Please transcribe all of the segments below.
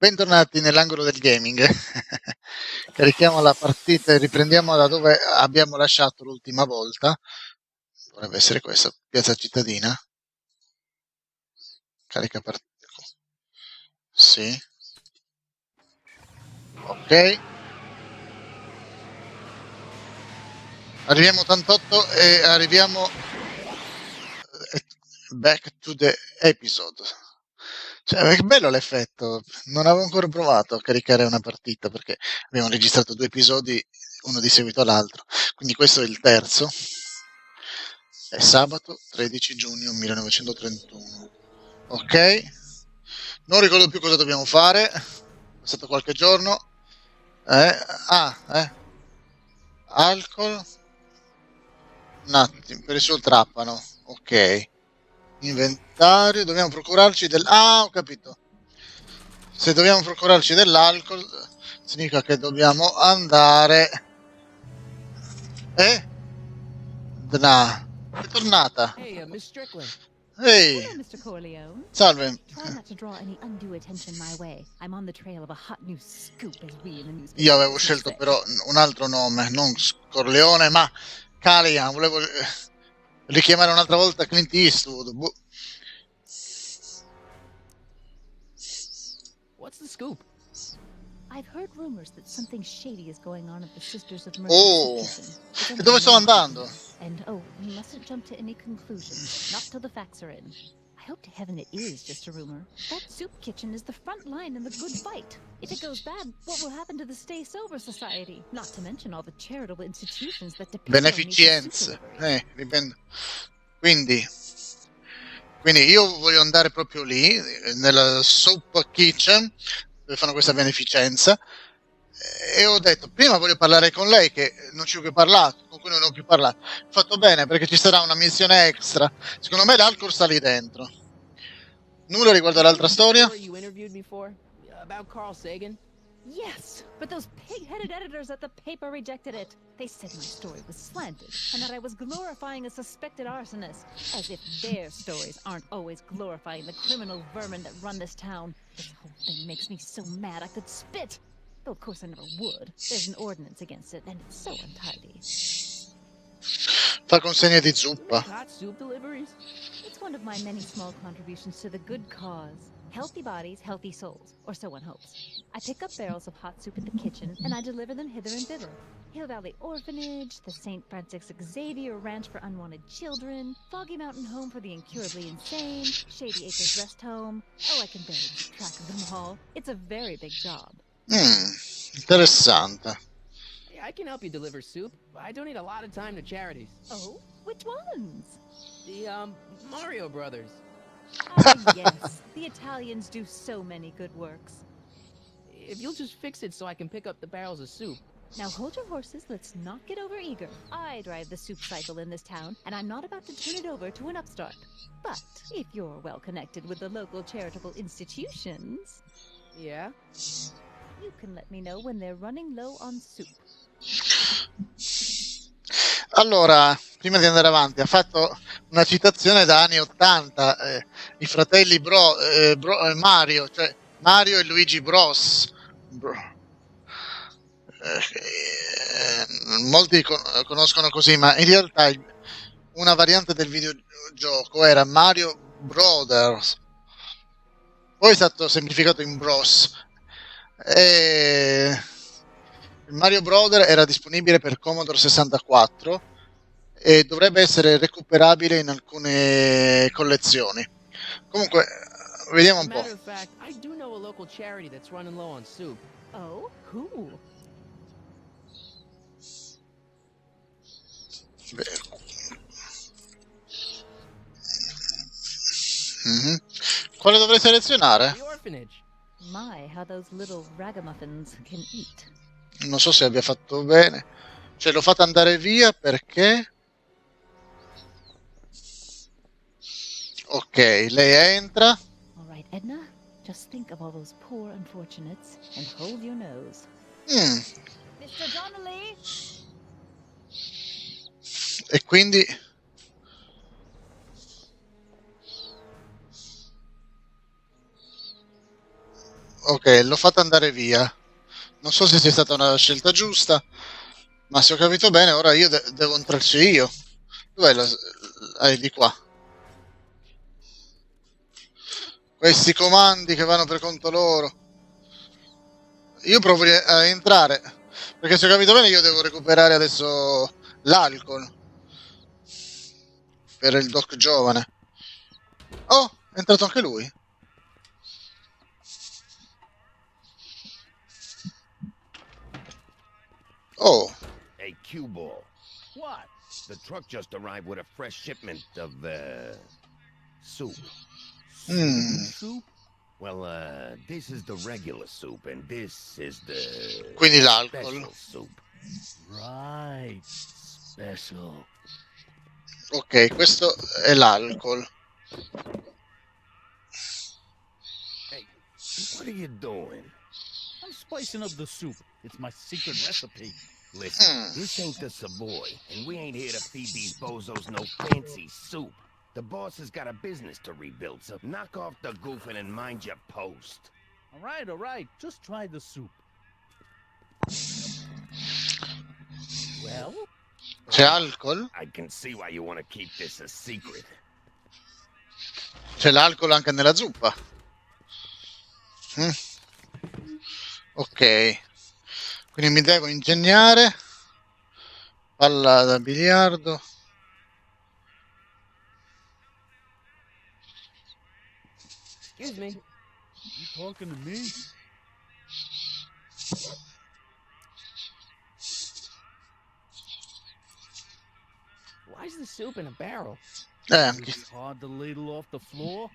Bentornati nell'angolo del gaming. Carichiamo la partita e riprendiamo da dove abbiamo lasciato l'ultima volta. Dovrebbe essere questa, piazza cittadina. Carica partita. Sì. Ok. Arriviamo 88 e arriviamo back to the episode. Cioè, è bello l'effetto. Non avevo ancora provato a caricare una partita perché abbiamo registrato 2 episodi, uno di seguito all'altro. Quindi questo è il terzo. È sabato 13 giugno 1931. Ok. Non ricordo più cosa dobbiamo fare. È passato qualche giorno. Alcol. Un attimo, per il suo trapano. Ok. Inventario. Dobbiamo procurarci del... Ah, ho capito. Se dobbiamo procurarci dell'alcol, significa che dobbiamo andare... Dna. È tornata. Hey, Miss Strickland. Ehi. Hello, Mr. Corleone. Salve. Try not to draw any undue attention my way. I'm on the trail of a hot new scoop, as we in the newspaper. Io avevo scelto però un altro nome, non Corleone, ma Callahan. Volevo richiamare un'altra volta Clint Eastwood. What's the scoop? I've heard rumors that something shady is going on at the Sisters of Mercy Oh, Soup Kitchen. It's e under dove sto my andando? And you mustn't jump to any conclusions. Not till the facts are in. I hope to heaven it is just a rumor. That soup kitchen is the front line in the good fight. If it goes bad, what will happen to the Stay Sober Society? Not to mention all the charitable institutions that depend on me for soup Beneficenze. delivery. Quindi io voglio andare proprio lì, nella soup kitchen, dove fanno questa beneficenza, e ho detto, prima voglio parlare con lei, che non ci ho più parlato, con cui non ho più parlato. Fatto bene, perché ci sarà una missione extra. Secondo me l'alcol sta lì dentro. Nulla riguardo all'altra storia? You interviewed me for about Carl Sagan? Yes, but those pig-headed editors at the paper rejected it. They said my story was slanted, and that I was glorifying a suspected arsonist. As if their stories aren't always glorifying the criminal vermin that run this town. This whole thing makes me so mad I could spit. Though of course I never would. There's an ordinance against it, and it's so untidy. Fa consegne di zuppa. Hot soup deliveries? It's one of my many small contributions to the good cause. Healthy bodies, healthy souls, or so one hopes. I pick up barrels of hot soup at the kitchen, and I deliver them hither and thither. Hill Valley Orphanage, the St. Francis Xavier Ranch for Unwanted Children, Foggy Mountain Home for the Incurably Insane, Shady Acres Rest Home. Oh, I can barely keep track of them all. It's a very big job. Interessante. Hey, I can help you deliver soup. I donate a lot of time to charities. Oh, which ones? The, Mario Brothers. Ah, yes. The Italians do so many good works. If you'll just fix it so I can pick up the barrels of soup. Now hold your horses, let's not get over eager. I drive the soup cycle in this town, and I'm not about to turn it over to an upstart. But if you're well connected with the local charitable institutions... Yeah? You can let me know when they're running low on soup. Allora, prima di andare avanti, ha fatto una citazione da anni 80, i fratelli Mario, cioè Mario e Luigi Bros. Molti conoscono così, ma in realtà una variante del videogioco era Mario Brothers, poi è stato semplificato in Bros. Il Mario Brother era disponibile per Commodore 64 e dovrebbe essere recuperabile in alcune collezioni. Comunque, vediamo un po'. Matter of fact, I do know a local charity that's running low on soup. Oh, who? Quale dovrei selezionare? The orphanage. My, how those little ragamuffins can eat. Non so se abbia fatto bene. Cioè, l'ho fatta andare via perché... Ok, lei entra. All right, Edna, just think of all those poor unfortunates and hold your nose. Mr. Donnelly? E quindi... Ok, l'ho fatta andare via. Non so se sia stata una scelta giusta, ma se ho capito bene, ora io devo entrarci io. Dov'è la... di qua. Questi comandi che vanno per conto loro. Io provo a entrare, perché se ho capito bene io devo recuperare adesso l'alcol per il doc giovane. Oh, è entrato anche lui. Oh. Hey, Q-Ball. What? The truck just arrived with a fresh shipment of, soup. Soup? Well, this is the regular soup, and this is the... Quindi l'alcol. special soup. Right. Special. Ok, questo è l'alcol. Hey, what are you doing? I'm spicing up the soup. It's my secret recipe. Listen, this ain't the Savoy, and we ain't here to feed these bozos no fancy soup. The boss has got a business to rebuild, so knock off the goofing and mind your post. All right. Just try the soup. Well? C'è alcol? I can see why you want to keep this a secret. C'è l'alcol anche nella zuppa. Ok. Quindi mi devo ingegnare. Palla da biliardo. Excuse me. You talking to me? Why is the soup in a barrel? Anche. It's hard to ladle off the floor.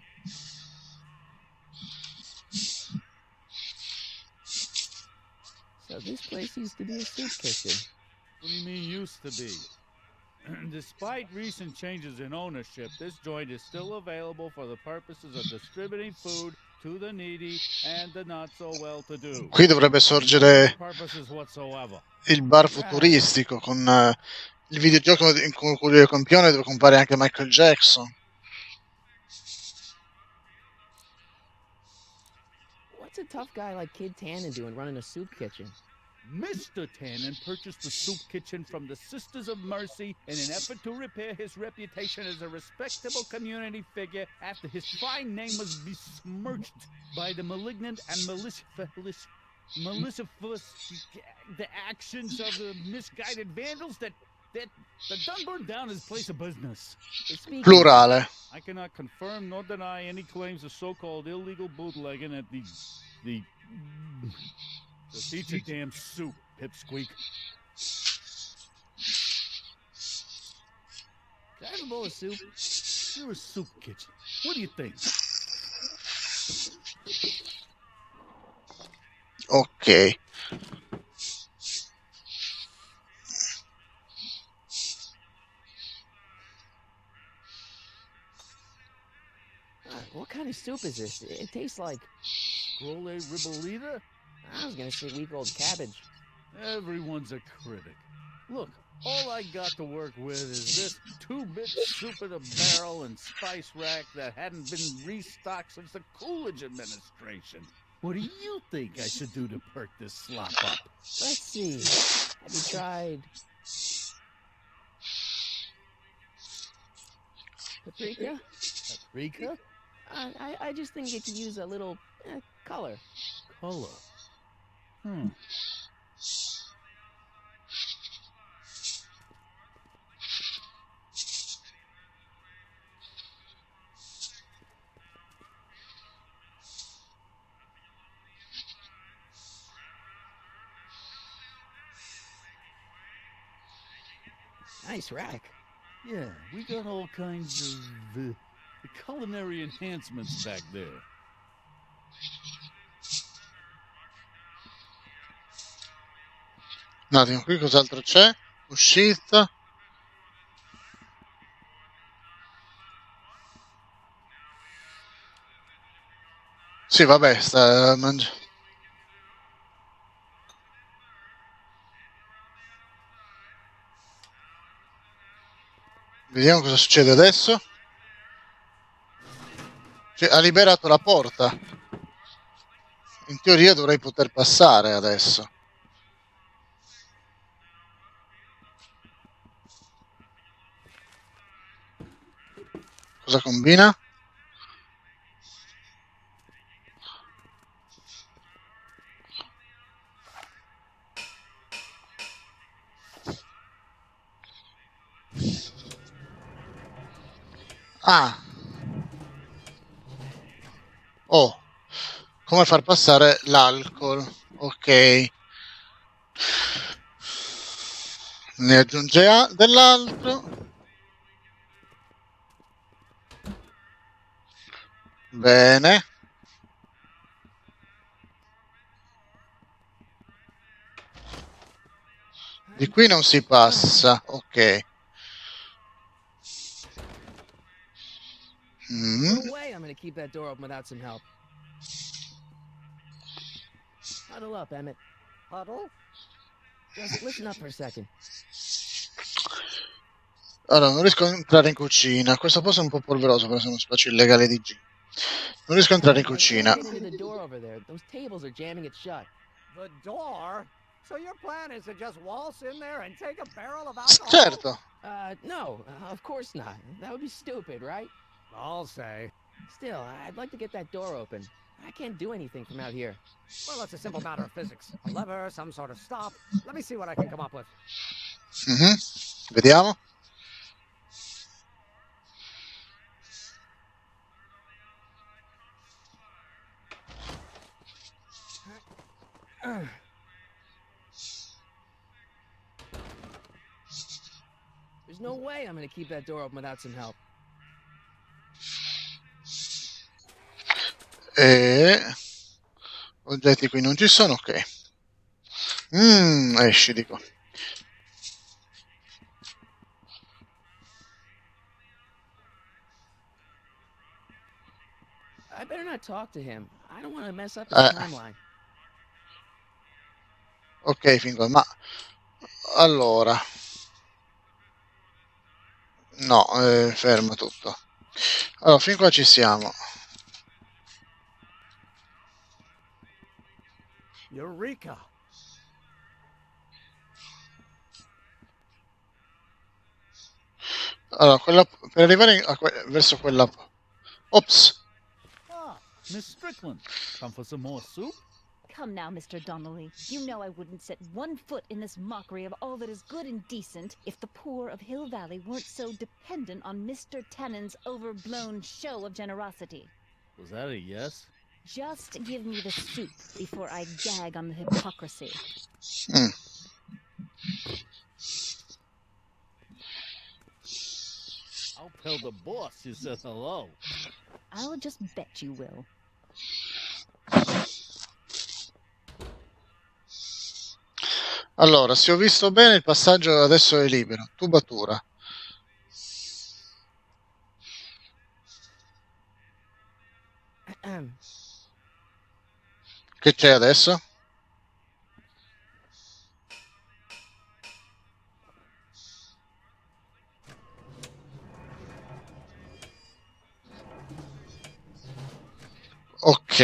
So this place used to be a soup kitchen. What do you mean used to be? Despite recent changes in ownership, this joint is still available for the purposes of distributing food to the needy and the not so well-to-do. Qui dovrebbe sorgere Purposes whatsoever. il bar futuristico con il videogioco in cui il campione dove compare anche Michael Jackson. What's a tough guy like Kid Tannen doing running a soup kitchen? Mr. Tannen purchased the soup kitchen from the Sisters of Mercy in an effort to repair his reputation as a respectable community figure after his fine name was besmirched by the malignant and malicious the actions of the misguided vandals that done burned down his place of business. Plurale. I cannot confirm nor deny any claims of so-called illegal bootlegging at the Just eat your damn soup, pipsqueak. Can I have a bowl of soup? You're a soup kitchen. What do you think? Ok. What kind of soup is this? It tastes like... Scroll ribolita? I was gonna say week-old cabbage. Everyone's a critic. Look, all I got to work with is this 2-bit soup in a barrel and spice rack that hadn't been restocked since the Coolidge administration. What do you think I should do to perk this slop up? Let's see. Have you tried... paprika? Paprika? I just think it could use a little color. Color? Nice rack. Yeah, we got all kinds of culinary enhancements back there. Un attimo, qui cos'altro c'è? Uscita. Sì, vabbè, sta mangiando. Vediamo cosa succede adesso. Cioè, ha liberato la porta. In teoria dovrei poter passare adesso. Cosa combina? Ah! Oh! Come far passare l'alcol? Ok. Ne aggiunge dell'altro. Bene. Di qui non si passa. Ok. No way I'm gonna keep that door open without some help. Huddle up, Emmett. Huddle? Just listen up for a second. Allora, non riesco a entrare in cucina. Questo posto è un po' polveroso, però è uno spazio illegale di G. Non riesco a entrare in I can't cucina. get into the door over there. Those tables are jamming it shut. The door? So your plan is to just waltz in there and take a barrel of alcohol? Certo. No, of course not. That would be stupid, right? I'll say. Still, I'd like to get that door open. I can't do anything from out here. Well, it's a simple matter of physics. A lever, some sort of stop. Let me see what I can come up with. Vediamo. There's no way I'm gonna keep that door open without some help. E oggetti qui non ci sono, ok. Esci di qua. I better not talk to him. I don't want to mess up his timeline. Ok, fin qua, ma allora no, fermo tutto. Allora, fin qua ci siamo. Eureka! Allora, per arrivare verso quella... Ops! Ah, Miss Strickland, come for some more soup? Come now, Mr. Donnelly. You know I wouldn't set one foot in this mockery of all that is good and decent if the poor of Hill Valley weren't so dependent on Mr. Tannen's overblown show of generosity. Was that a yes? Just give me the soup before I gag on the hypocrisy. I'll tell the boss you said hello. I'll just bet you will. Allora, se ho visto bene, il passaggio adesso è libero. Tubatura. Che c'è adesso? Ok.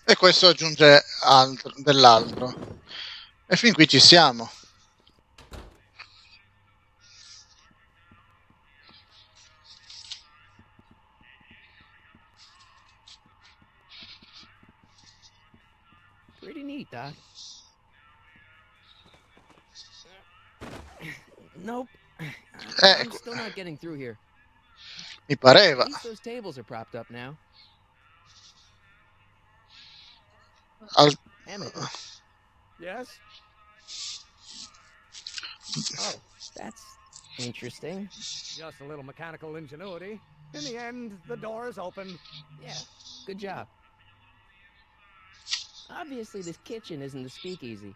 E questo aggiunge dell'altro. E fin qui ci siamo. Pretty neat, Doc. Nope. I'm still not getting through here. Mi pareva. At least those tables are propped up now. Emmett. Yes? Oh, that's interesting. Just a little mechanical ingenuity. In the end, the door is open. Yeah, good job. Obviously, this kitchen isn't the speakeasy.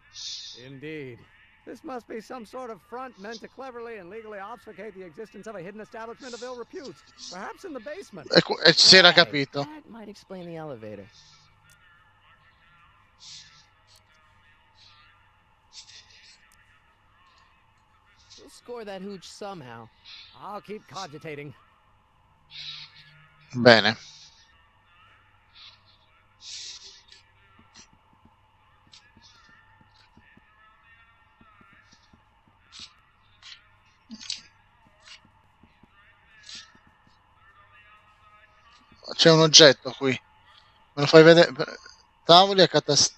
Indeed. This must be some sort of front meant to cleverly and legally obfuscate the existence of a hidden establishment of ill repute. Perhaps in the basement. E si era capito. That might explain the elevator. We'll score that hooch somehow. I'll keep cogitating. Bene. C'è un oggetto qui. Me lo fai vedere? Tavoli a catastro.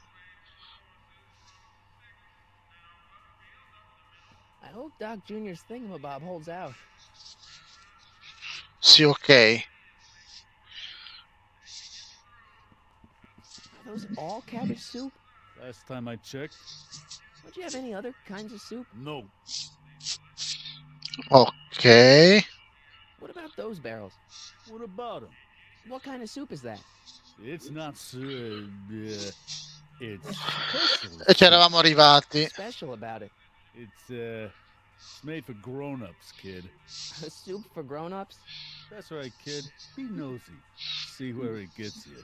I hope Doc Jr.'s thingamabob holds out. Sì, ok. Are those all cabbage soup? Last time I checked, Don't you have any other kinds of soup? no. Ok. What about those barrels? What about him? What kind of soup is that? It's not it's special. E ci eravamo arrivati. Special about it? It's made for grown-ups, kid. A soup for grown-ups? That's right, kid. Be nosy. See where it gets you.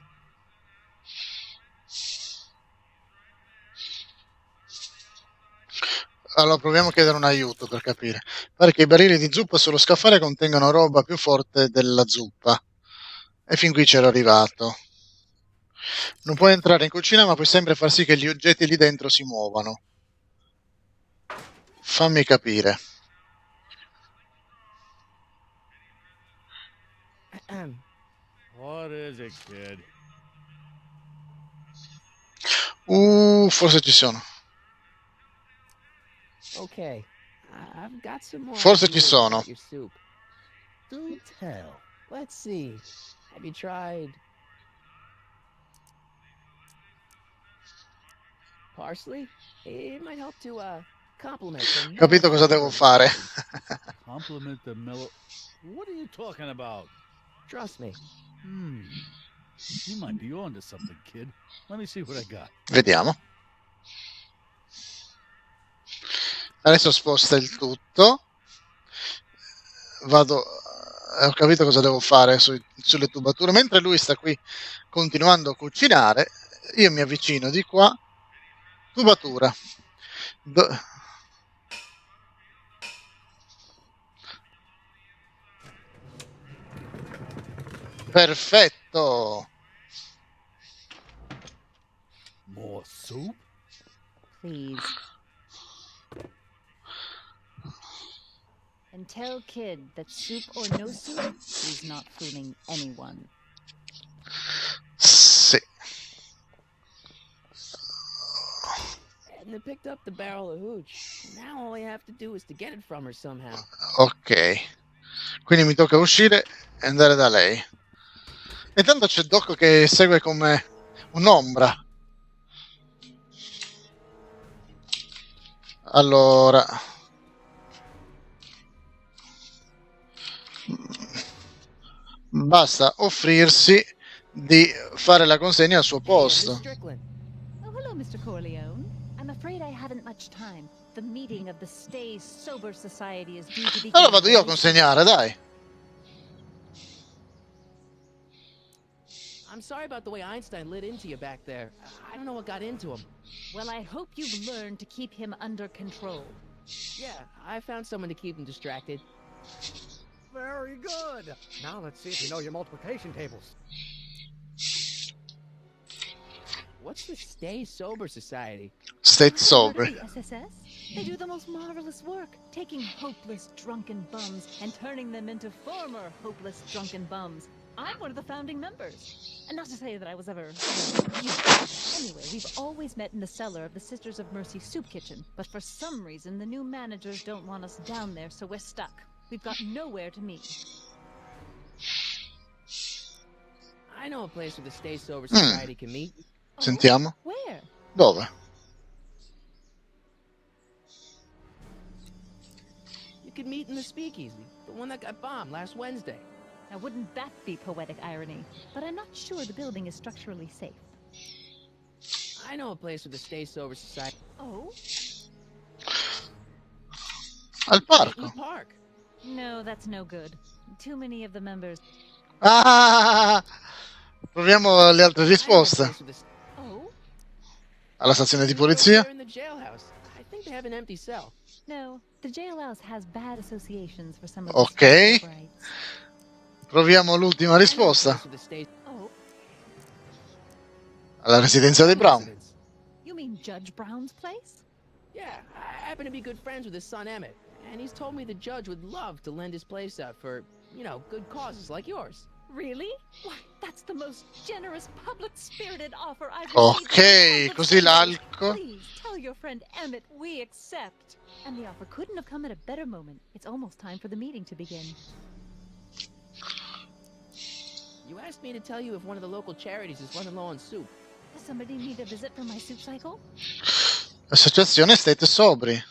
Allora proviamo a chiedere un aiuto per capire. Pare che i barili di zuppa sullo scaffale contengano roba più forte della zuppa. E fin qui c'ero arrivato. Non puoi entrare in cucina, ma puoi sempre far sì che gli oggetti lì dentro si muovano. Fammi capire. What is it, kid? Forse ci sono. Okay, I've got some more Forse ci ideas sono. about your soup. Do tell. Let's see. Have you tried parsley? It might help to complement the Capito cosa devo fare? Compliment the mellow. What are you talking about? Trust me. You might be onto something, kid. Let me see what I got. Vediamo. Adesso sposta il tutto. Vado. Ho capito cosa devo fare sulle tubature. Mentre lui sta qui continuando a cucinare, io mi avvicino di qua. Tubatura. Perfetto. More soup? Please. And tell Kid that soup or no soup, he's not fooling anyone. Sì. Edna picked up the barrel of hooch. Now all I have to do is to get it from her somehow. Ok. Quindi mi tocca uscire e andare da lei. E intanto c'è Doc che segue come un'ombra. Allora. Basta offrirsi di fare la consegna al suo Hey, Miss posto. Strickland. Oh, hello, Mr. Corleone. I'm afraid I haven't much time. The meeting of the Stay Sober Society is due to begin. Allora vado io a very consegnare, dai. I'm sorry about the way Einstein lit into you back there. I don't know what got into him. Well, I hope you've learned to keep him under control. Yeah, I found someone to keep him distracted. Very good. Now let's see if you know your multiplication tables. What's the Stay Sober Society? State Have you heard sober. of the SSS? They do the most marvelous work, taking hopeless drunken bums and turning them into former hopeless drunken bums. I'm one of the founding members. And not to say that I was ever used. Anyway, we've always met in the cellar of the Sisters of Mercy soup kitchen, but for some reason the new managers don't want us down there, so we're stuck. We've got nowhere to meet. I know a place where the Stay Sober Society can meet. Sentiamo. Where? Dove? You could meet in the Speakeasy, the one that got bombed last Wednesday. Now, wouldn't that be poetic irony? But I'm not sure the building is structurally safe. I know a place where the Stay Sober Society. Oh? Al In parco. the park. No, that's no good. Too many of the members. Ah! Proviamo le altre I know a risposte. place where the Oh? Alla stazione di They're over polizia. there in the jailhouse. I think they have an empty cell. No, The jailhouse has bad associations for some of the Ok, brights. proviamo l'ultima I know a risposta. place with a state Oh, Alla residenza dei Brown. residence. you mean Judge Brown's place? Yeah, I happen to be good friends with his son Emmett, and he's told me the judge would love to lend his place out for, good causes like yours. Really? Why, that's the most generous, public-spirited offer I've received Ok, in hundreds così of years. l'alco. Please tell your friend Emmett we accept. And the offer couldn't have come at a better moment. It's almost time for the meeting to begin. You asked me to tell you if one of the local charities is running low on soup. Does somebody need a visit for my soup cycle? Associazione State Sobri.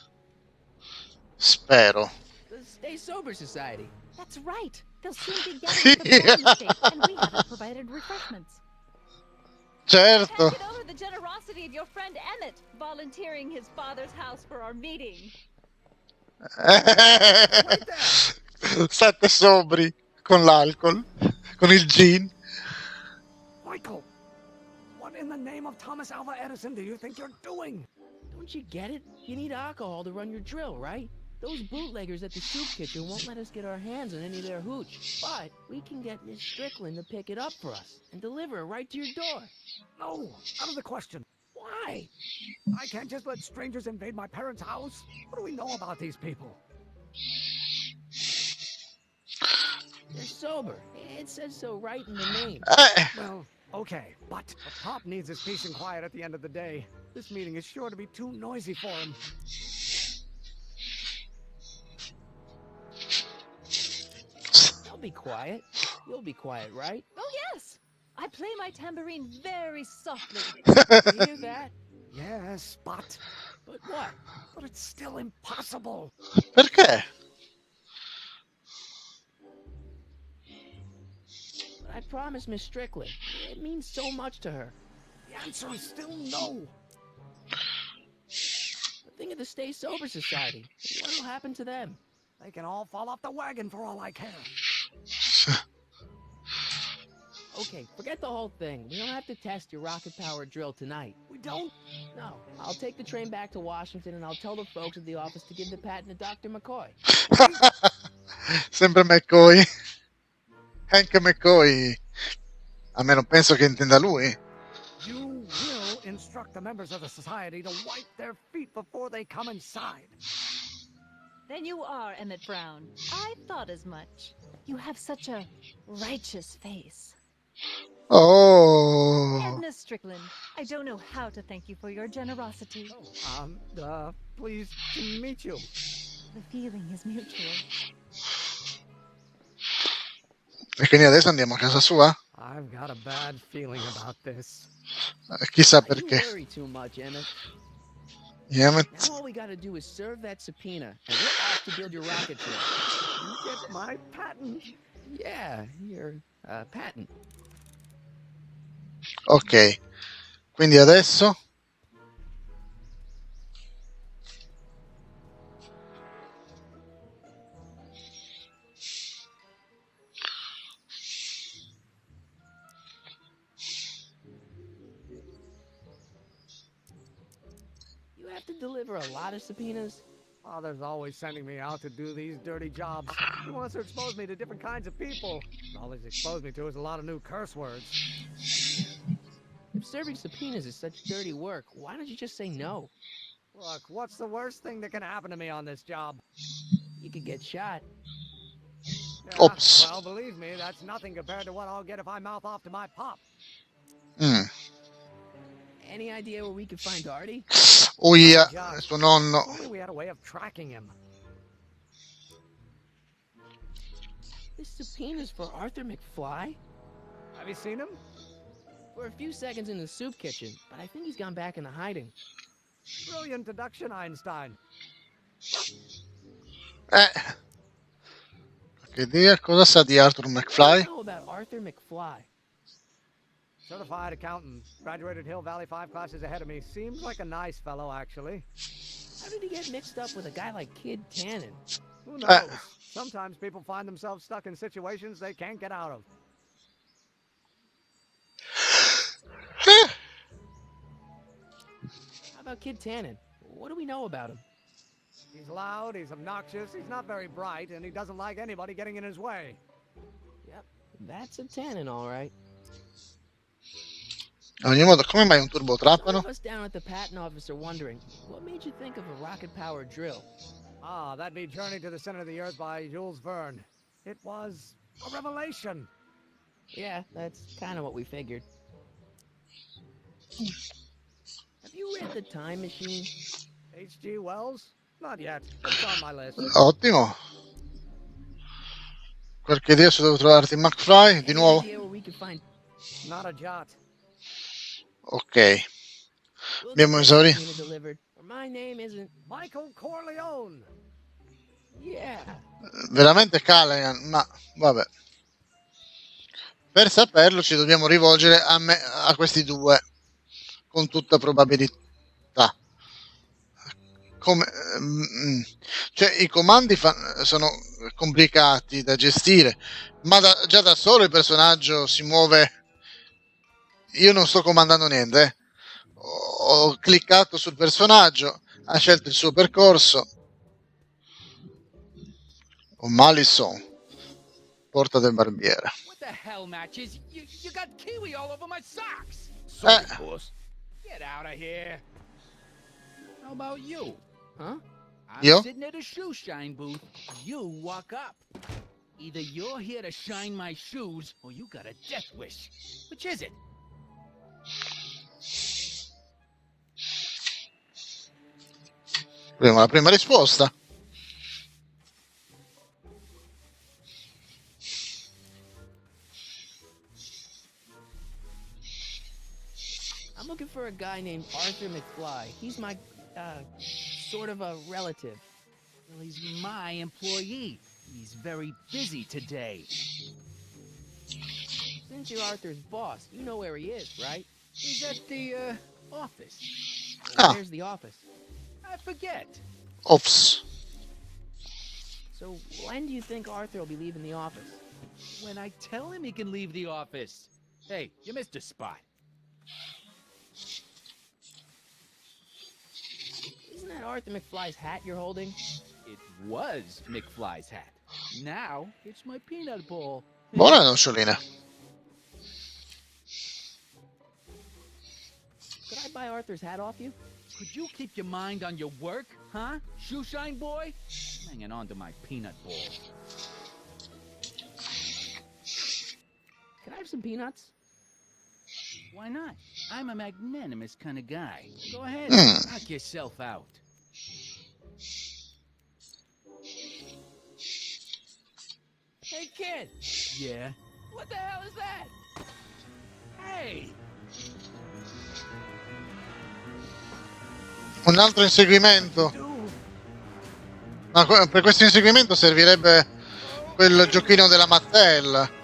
Spero. The Stay Sober Society. That's right. They'll soon be gathering for the voting state, and we haven't provided refreshments. Certo. Can't get over the generosity of your friend Emmett, volunteering his father's house for our meeting. State sobri con l'alcol, con il gin. Michael, what in the name of Thomas Alva Edison do you think you're doing? Don't you get it? You need alcohol to run your drill, right? Those bootleggers at the soup kitchen won't let us get our hands on any of their hooch. But we can get Miss Strickland to pick it up for us and deliver it right to your door. No, out of the question. Why? I can't just let strangers invade my parents' house. What do we know about these people? They're sober. It says so right in the name. Well, okay, but Pop needs his peace and quiet at the end of the day. This meeting is sure to be too noisy for him. They'll be quiet. You'll be quiet, right? Oh, yes. I play my tambourine very softly. You hear that? Yes, but But what? it's still impossible. Perché? But I promised Miss Strickland. It means so much to her. The answer is still no. Think of the Stay Sober Society. What'll happen to them? They can all fall off the wagon for all I care. Okay, forget the whole thing. We don't have to test your rocket-powered drill tonight. We don't? No. I'll take the train back to Washington and I'll tell the folks at the office to give the patent to Dr. McCoy. Sempre McCoy. Anche McCoy. A me non penso che intenda lui. You will instruct the members of the society to wipe their feet before they come inside. Then you are Emmett Brown. I thought as much. You have such a righteous face. Oh. Edna Strickland, I don't know how to thank you for your generosity. Pleased to meet you. The feeling is mutual. E quindi adesso andiamo a casa sua? I've got a bad feeling about this. Chissà You perché. worry too much, Emmett. Emmett. Now all we gotta do is serve that subpoena, and we're off to build your rocket drill. You get my patent. Yeah, your patent. Ok. Quindi adesso? You have to deliver a lot of subpoenas. Father's always sending me out to do these dirty jobs. He wants to expose me to different kinds of people. All he's exposed me to is a lot of new curse words. If serving subpoenas is such dirty work, why don't you just say no? Look, what's the worst thing that can happen to me on this job? You could get shot. Yeah, Oops. well, believe me, that's nothing compared to what I'll get if I mouth off to my pop. Any idea where we could find Artie? Oh yeah, suo nonno. If only we had a way of tracking him. This subpoena's for Arthur McFly? Have you seen him? For a few seconds in the soup kitchen, but I think he's gone back into hiding. Brilliant deduction, Einstein. Che dia, cosa sa di Arthur What do McFly? you know about Arthur McFly? Certified accountant. Graduated Hill Valley 5 classes ahead of me. Seems like a nice fellow, actually. How did he get mixed up with a guy like Kid Tannen? Who knows? Sometimes people find themselves stuck in situations they can't get out of. How about Kid Tannen? What do we know about him? He's loud, he's obnoxious, he's not very bright, and he doesn't like anybody getting in his way. Yep, that's a tannin, all right. Ad ogni modo, come mai un turbo Some trapano? of us down at the patent office are wondering, what made you think of a rocket-powered drill? Ah, that'd be Journey to the Center of the Earth by Jules Verne. It was a revelation. Yeah, that's kind of what we figured. Have you read The Time Machine? H.G. Wells? Not yet, but it's on my list. Ottimo. Qualche idea su dove trovarti McFly? Di Any nuovo? idea where we could find... Not a jot. Ok. We'll Abbiamo get that esaurito. subpoena delivered, or my name isn't... Michael Corleone! Yeah. Veramente Callahan, ma vabbè. Per saperlo ci dobbiamo rivolgere a questi due, con tutta probabilità. Come, cioè i comandi sono complicati da gestire, ma già da solo il personaggio si muove. Io non sto comandando niente, eh. Ho cliccato sul personaggio, ha scelto il suo percorso. Malison, porta del barbiere. What the hell, Matches? You got kiwi all over my socks! Sorry, boss. Get out of here! How about you? Huh? I'm Yo? sitting at a shoe shine booth. You walk up. Either you're here to shine my shoes, or you got a death wish. Which is it? Abbiamo la prima risposta. I'm looking for a guy named Arthur McFly. He's my, sort of a relative. Well, he's my employee. He's very busy today. Since you're Arthur's boss, you know where he is, right? He's at the, office. Ah. Where's the office? I forget. Ops. So when do you think Arthur will be leaving the office? When I tell him he can leave the office. Hey, you missed a spot. Isn't that Arthur McFly's hat you're holding? It was McFly's hat. Now, it's my peanut ball. Buona nocciolina. Could I buy Arthur's hat off you? Could you keep your mind on your work, huh? Shoeshine boy? I'm hanging on to my peanut ball. Can I have some peanuts? Why not? I'm a magnanimous kind of guy. Go ahead, Hmm. knock yourself out. Hey, kid! Yeah? What the hell is that? Hey! Un altro inseguimento. Ma per questo inseguimento servirebbe quel giochino della Mattel.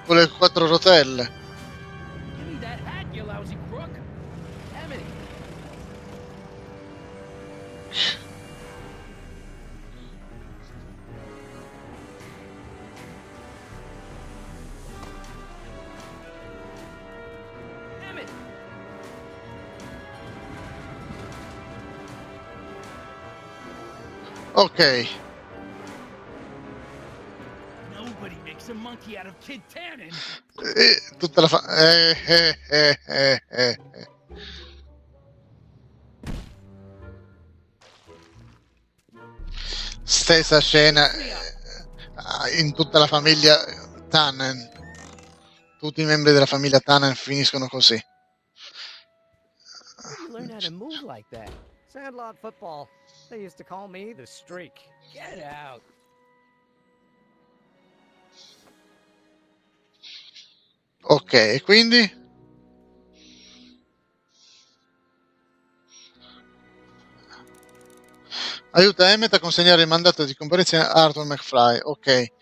Con le 4 rotelle. Give me that hat, you lousy crook! Emmett! Emmett! Ok. Nobody makes a monkey out of Kid Tannen! Tutta la Stessa scena in tutta la famiglia Tannen. Tutti i membri della famiglia Tannen finiscono così. Where did you learn how to move like that? Sandlot football. They used to call me the Streak. Get out! Ok, e quindi? Aiuta Emmett a consegnare il mandato di comparizione a Arthur McFly. Ok.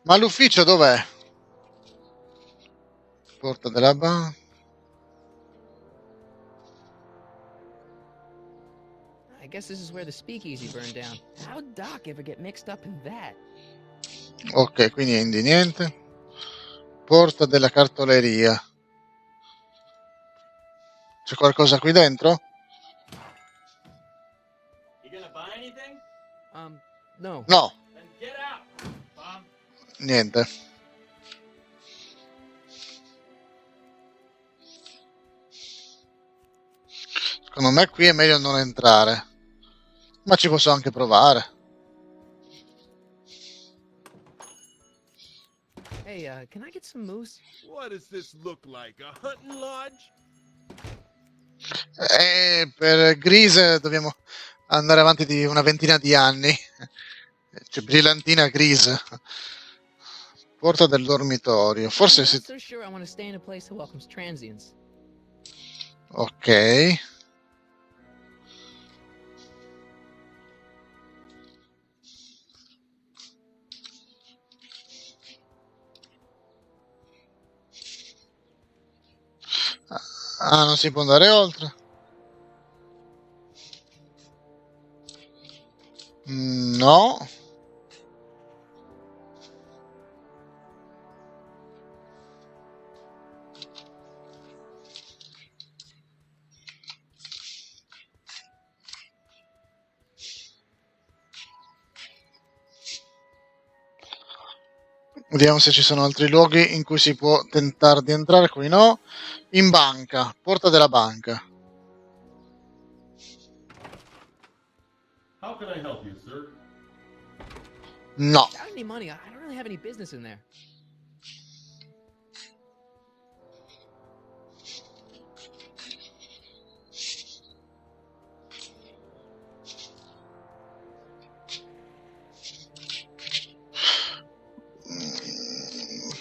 Ma l'ufficio dov'è? Porta della banca. I guess this is where the speakeasy burned down. How'd Doc ever get mixed up in that? Ok, quindi Indy niente. Porta della cartoleria. C'è qualcosa qui dentro? No. No, Then get out, Tom. niente. Secondo me qui è meglio non entrare, ma ci posso anche provare. Hey, can I get some moose? What does this look like? A hunting lodge? Per Grise dobbiamo andare avanti di una ventina di anni. C'è brillantina Grise. Porta del dormitorio. I'm Forse not si... so sure I want to stay in a place that welcomes transients. Ok. Ah, non si può andare oltre. No. Vediamo se ci sono altri luoghi in cui si può tentare di entrare. Qui no. In banca. Porta della banca. How can I help you, sir? No. Without any money, I don't really have any business in there.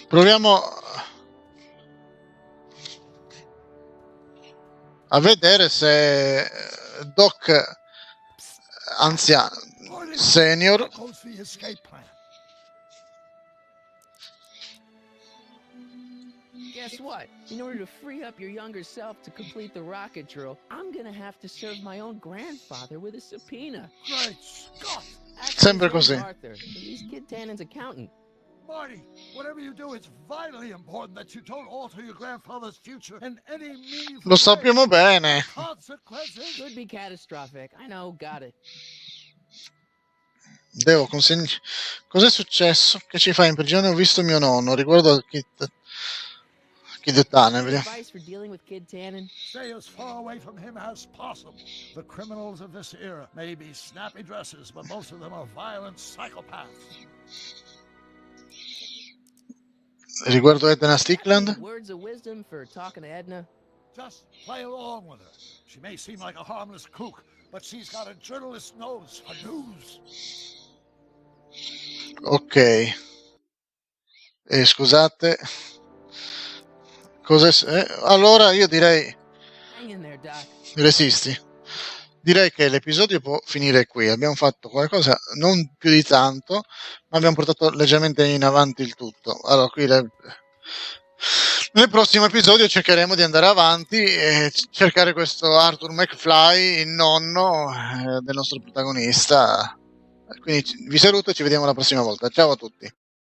Proviamo a vedere se Doc anziano senior Goes the escape plan. Guess what? In order to free up your younger self to complete the rocket drill, I'm gonna have to serve my own grandfather with a subpoena. Great Scott! Actually, Sempre his name's così. Arthur. He's Kid Tannen's accountant. Marty, whatever you do, it's vitally important that you don't alter your grandfather's future in any meaningful Lo sappiamo bene. consequences. Could be catastrophic. I know, got it. Devo consegnare. Cos'è successo? Che ci fai in prigione? Ho visto mio nonno. Riguardo Kid Tannen. Any Vediamo. advice for dealing with Kid Tannen? Stay as far away from him as possible. The criminals of this era may be snappy dressers, but most of them are violent psychopaths. Riguardo Edna Stickland. Words of wisdom for talking to Edna? Just play along with her. She may seem like a harmless kook, but she's got a journalist's nose for news. Ok. Scusate. Allora io direi. Hang in there, Doc. Resisti. Direi che l'episodio può finire qui. Abbiamo fatto qualcosa non più di tanto, ma abbiamo portato leggermente in avanti il tutto. Allora, qui nel prossimo episodio cercheremo di andare avanti e cercare questo Arthur McFly, il nonno del nostro protagonista. Quindi vi saluto e ci vediamo la prossima volta. Ciao a tutti.